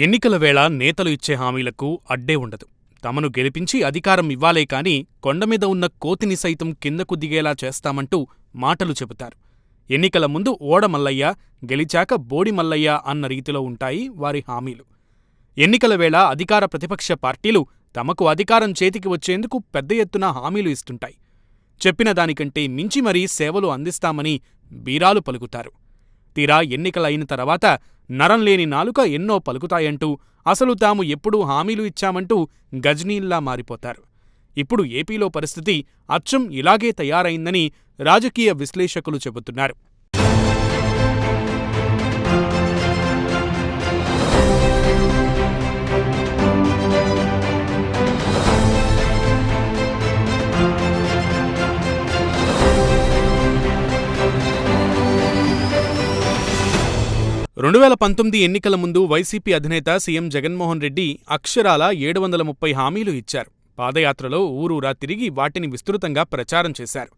ఎన్నికల వేళ నేతలు ఇచ్చే హామీలకు అడ్డే ఉండదు. తమను గెలిపించి అధికారం ఇవ్వాలే కాని కొండమీద ఉన్న కోతిని సైతం కిందకు దిగేలా చేస్తామంటూ మాటలు చెబుతారు. ఎన్నికల ముందు ఓడ మల్లయ్య, గెలిచాక బోడి మల్లయ్య అన్న రీతిలో ఉంటాయి వారి హామీలు. ఎన్నికల వేళ అధికార ప్రతిపక్ష పార్టీలు తమకు అధికారం చేతికి వచ్చేందుకు పెద్ద ఎత్తున హామీలు ఇస్తుంటాయి. చెప్పిన దానికంటే మించి మరీ సేవలు అందిస్తామని బీరాలు పలుకుతారు. తీరా ఎన్నికలయిన తర్వాత నరంలేని నాలుక ఎన్నో పలుకుతాయంటూ, అసలు తాము ఎప్పుడూ హామీలు ఇచ్చామంటూ గజ్నీల్లా మారిపోతారు. ఇప్పుడు ఏపీలో పరిస్థితి అచ్చం ఇలాగే తయారైందని రాజకీయ విశ్లేషకులు చెబుతున్నారు. రెండు 2019 ఎన్నికల ముందు వైసీపీ అధినేత సీఎం జగన్మోహన్ రెడ్డి అక్షరాల 730 హామీలు ఇచ్చారు. పాదయాత్రలో ఊరూరా తిరిగి వాటిని విస్తృతంగా ప్రచారం చేశారు.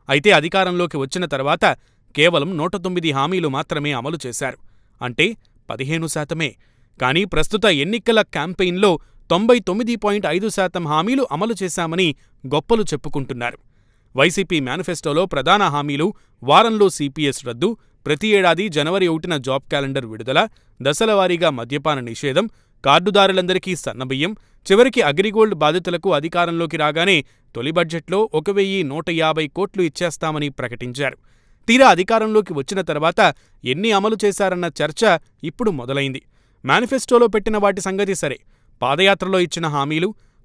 అయితే అధికారంలోకి వచ్చిన తర్వాత కేవలం 109 హామీలు మాత్రమే అమలు చేశారు. అంటే 15%. కానీ ప్రస్తుత ఎన్నికల క్యాంపెయిన్లో 99.5% హామీలు అమలు చేశామని గొప్పలు చెప్పుకుంటున్నారు. వైసీపీ మేనిఫెస్టోలో ప్రధాన హామీలు వారంలో సీపీఎస్ రద్దు, ప్రతి ఏడాది జనవరి 1న జాబ్ క్యాలెండర్ విడుదల, దశలవారీగా మద్యపాన నిషేధం, కార్డుదారులందరికీ సన్నబియ్యం, చివరికి అగ్రిగోల్డ్ బాధితులకు అధికారంలోకి రాగానే తొలి బడ్జెట్లో 1,150 కోట్లు ఇచ్చేస్తామని ప్రకటించారు. తీరా అధికారంలోకి వచ్చిన తర్వాత ఎన్ని అమలు చేశారన్న చర్చ ఇప్పుడు మొదలైంది. మేనిఫెస్టోలో పెట్టిన వాటి సంగతి సరే, పాదయాత్రలో ఇచ్చిన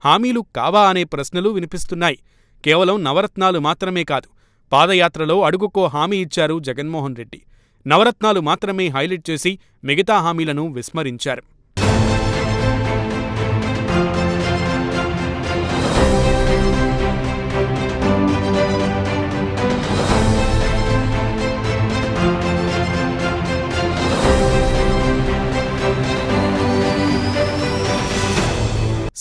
హామీలు కావా అనే ప్రశ్నలు వినిపిస్తున్నాయి. కేవలం నవరత్నాలు మాత్రమే కాదు, పాదయాత్రలో అడుగుకో హామీ ఇచ్చారు జగన్మోహన్ రెడ్డి. నవరత్నాలు మాత్రమే హైలైట్ చేసి మిగతా హామీలను విస్మరించారు.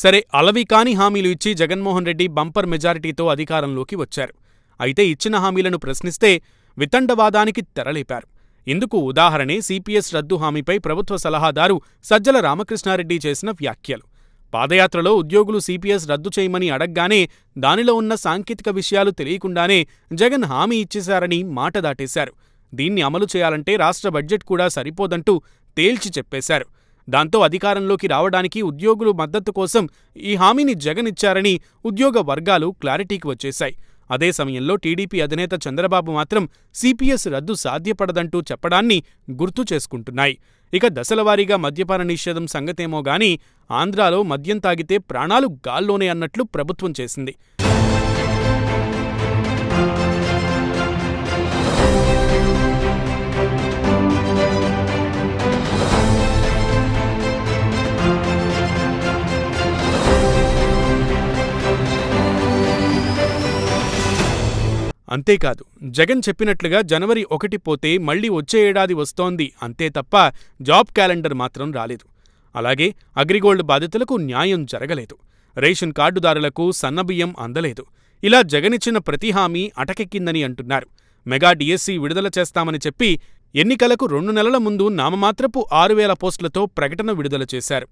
సరే, అలవి కాని హామీలు ఇచ్చి జగన్మోహన్ రెడ్డి బంపర్ మెజారిటీతో అధికారంలోకి వచ్చారు. అయితే ఇచ్చిన హామీలను ప్రశ్నిస్తే వితండవాదానికి తెరలేపారు. ఇందుకు ఉదాహరణే సీపీఎస్ రద్దు హామీపై ప్రభుత్వ సలహాదారు సజ్జల రామకృష్ణారెడ్డి చేసిన వ్యాఖ్యలు. పాదయాత్రలో ఉద్యోగులు సీపీఎస్ రద్దు చేయమని అడగ్గానే దానిలో ఉన్న సాంకేతిక విషయాలు తెలియకుండానే జగన్ హామీ ఇచ్చేశారని మాట దాటేశారు. దీన్ని అమలు చేయాలంటే రాష్ట్ర బడ్జెట్ కూడా సరిపోదంటూ తేల్చి చెప్పేశారు. దాంతో అధికారంలోకి రావడానికి ఉద్యోగులు మద్దతు కోసం ఈ హామీని జగన్ ఇచ్చారని ఉద్యోగ వర్గాలు క్లారిటీకి వచ్చేశాయి. అదే సమయంలో టీడీపీ అధినేత చంద్రబాబు మాత్రం సీపీఎస్ రద్దు సాధ్యపడదంటూ చెప్పడాన్ని గుర్తు చేసుకుంటున్నాయి. ఇక దశలవారీగా మద్యపాన నిషేధం సంగతేమో గానీ ఆంధ్రాలో మద్యం తాగితే ప్రాణాలు గాల్లోనే అన్నట్లు ప్రభుత్వం చేసింది. అంతేకాదు, జగన్ చెప్పినట్లుగా జనవరి 1 పోతే మళ్లీ వచ్చే ఏడాది వస్తోంది అంతే తప్ప జాబ్ క్యాలెండర్ మాత్రం రాలేదు. అలాగే అగ్రిగోల్డ్ బాధితులకు న్యాయం జరగలేదు. రేషన్ కార్డుదారులకు సన్నబియ్యం అందలేదు. ఇలా జగనిచ్చిన ప్రతి హామీ అటకెక్కిందని అంటున్నారు. మెగా డిఎస్సి విడుదల చేస్తామని చెప్పి ఎన్నికలకు 2 నెలల ముందు నామమాత్రపు 6,000 పోస్టులతో ప్రకటన విడుదల చేశారు.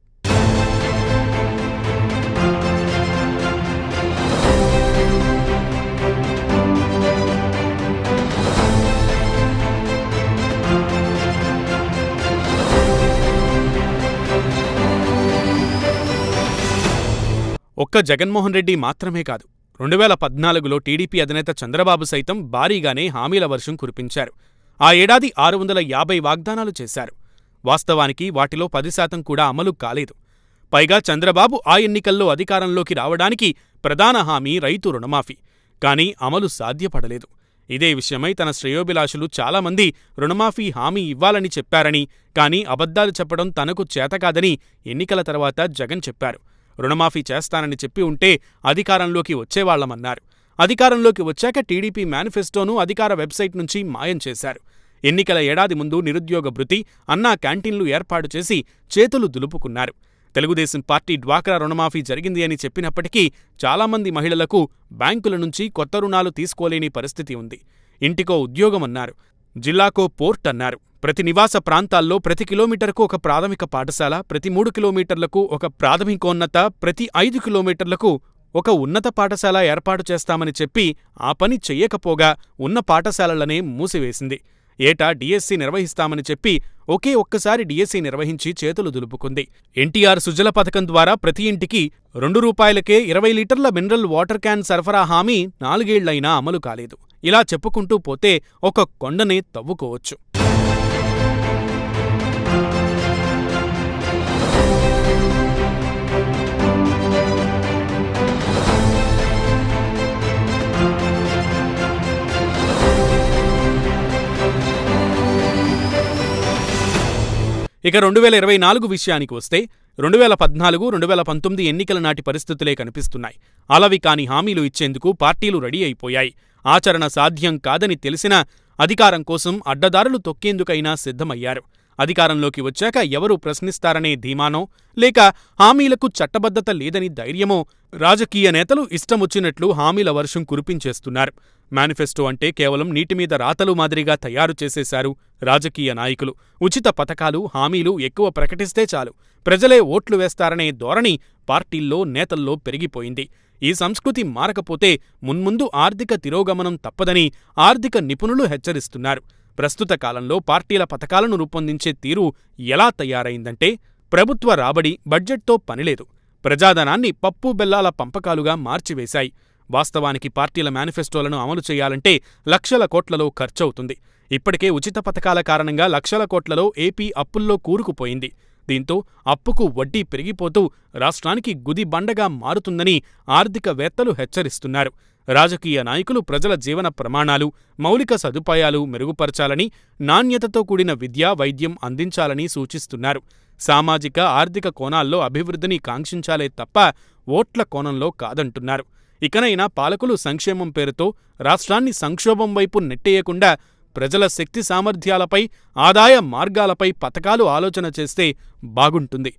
ఒక్క జగన్మోహన్ రెడ్డి మాత్రమే కాదు, 2014లో టీడీపీ అధినేత చంద్రబాబు సైతం భారీగానే హామీల వర్షం కురిపించారు. ఆ ఏడాది 650 వాగ్దానాలు చేశారు. వాస్తవానికి వాటిలో 10% కూడా అమలు కాలేదు. పైగా చంద్రబాబు ఆ ఎన్నికల్లో అధికారంలోకి రావడానికి ప్రధాన హామీ రైతు రుణమాఫీ. కానీ అమలు సాధ్యపడలేదు. ఇదే విషయమై తన శ్రేయోభిలాషులు చాలామంది రుణమాఫీ హామీ ఇవ్వాలని చెప్పారని, కానీ అబద్ధాలు చెప్పడం తనకు చేతకాదని ఎన్నికల తర్వాత జగన్ చెప్పారు. రుణమాఫీ చేస్తానని చెప్పి ఉంటే అధికారంలోకి వచ్చేవాళ్లమన్నారు. అధికారంలోకి వచ్చాక టీడీపీ మేనిఫెస్టోను అధికార వెబ్సైట్ నుంచి మాయం చేశారు. ఎన్నికల ఏడాది ముందు నిరుద్యోగ భృతి, అన్నా క్యాంటీన్లు ఏర్పాటు చేసి చేతులు దులుపుకున్నారు. తెలుగుదేశం పార్టీ డ్వాక్రా రుణమాఫీ జరిగింది అని చెప్పినప్పటికీ చాలామంది మహిళలకు బ్యాంకుల నుంచి కొత్త రుణాలు తీసుకోలేని పరిస్థితి ఉంది. ఇంటికో ఉద్యోగమన్నారు, జిల్లాకో పోర్ట్ అన్నారు. ప్రతి నివాస ప్రాంతాల్లో ప్రతి కిలోమీటర్కు ఒక ప్రాథమిక పాఠశాల, ప్రతి 3 కిలోమీటర్లకు ఒక ప్రాథమికోన్నత, ప్రతి 5 కిలోమీటర్లకు ఒక ఉన్నత పాఠశాల ఏర్పాటు చేస్తామని చెప్పి ఆ పని చెయ్యకపోగా ఉన్న పాఠశాలలనే మూసివేసింది. ఏటా డిఎస్సి నిర్వహిస్తామని చెప్పి ఒక్కసారి డిఎస్సి నిర్వహించి చేతులు దులుపుకుంది. ఎన్టీఆర్ సుజల పథకం ద్వారా ప్రతి ఇంటికి ₹2కే 20 లీటర్ల మినరల్ వాటర్ క్యాన్ సరఫరా హామీ 4 ఏళ్లైనా అమలు కాలేదు. ఇలా చెప్పుకుంటూ పోతే ఒక కొండనే తవ్వుకోవచ్చు. ఇక 2024 విషయానికి వస్తే 2014, 2019 ఎన్నికల నాటి పరిస్థితులే కనిపిస్తున్నాయి. అలవి కాని హామీలు ఇచ్చేందుకు పార్టీలు రెడీ అయిపోయాయి. ఆచరణ సాధ్యం కాదని తెలిసినా అధికారం కోసం అడ్డదారులు తొక్కేందుకైనా సిద్ధమయ్యారు. అధికారంలోకి వచ్చాక ఎవరు ప్రశ్నిస్తారనే ధీమానో, లేక హామీలకు చట్టబద్ధత లేదని ధైర్యమో రాజకీయ నేతలు ఇష్టమొచ్చినట్లు హామీల వర్షం కురిపించేస్తున్నారు. మేనిఫెస్టో అంటే కేవలం నీటిమీద రాతలు మాదిరిగా తయారు చేసేశారు రాజకీయ నాయకులు. ఉచిత పథకాలు, హామీలు ఎక్కువ ప్రకటిస్తే చాలు, ప్రజలే ఓట్లు వేస్తారనే ధోరణి పార్టీల్లో, నేతల్లో పెరిగిపోయింది. ఈ సంస్కృతి మారకపోతే మున్ముందు ఆర్థిక తిరోగమనం తప్పదని ఆర్థిక నిపుణులు హెచ్చరిస్తున్నారు. ప్రస్తుత కాలంలో పార్టీల పథకాలను రూపొందించే తీరు ఎలా తయారైందంటే, ప్రభుత్వ రాబడి, బడ్జెట్తో పనిలేదు. ప్రజాధనాన్ని పప్పు బెల్లాల పంపకాలుగా మార్చివేశాయి. వాస్తవానికి పార్టీల మేనిఫెస్టోలను అమలు చేయాలంటే లక్షల కోట్లలో ఖర్చవుతుంది. ఇప్పటికే ఉచిత పథకాల కారణంగా లక్షల కోట్లలో ఏపీ అప్పుల్లో కూరుకుపోయింది. దీంతో అప్పుకు వడ్డీ పెరిగిపోతూ రాష్ట్రానికి గుదిబండగా మారుతుందని ఆర్థికవేత్తలు హెచ్చరిస్తున్నారు. రాజకీయ నాయకులు ప్రజల జీవన ప్రమాణాలు, మౌలిక సదుపాయాలు మెరుగుపరచాలని, నాణ్యతతో కూడిన విద్య, వైద్యం అందించాలని సూచిస్తున్నారు. సామాజిక, ఆర్థిక కోణాల్లో అభివృద్ధిని కాంక్షించాలే తప్ప ఓట్ల కోణంలో కాదంటున్నారు. ఇకనైనా పాలకులు సంక్షేమం పేరుతో రాష్ట్రాన్ని సంక్షోభం వైపు నెట్టేయకుండా ప్రజల శక్తి సామర్థ్యాలపై, ఆదాయ మార్గాలపై పథకాలు ఆలోచన చేస్తే బాగుంటుంది.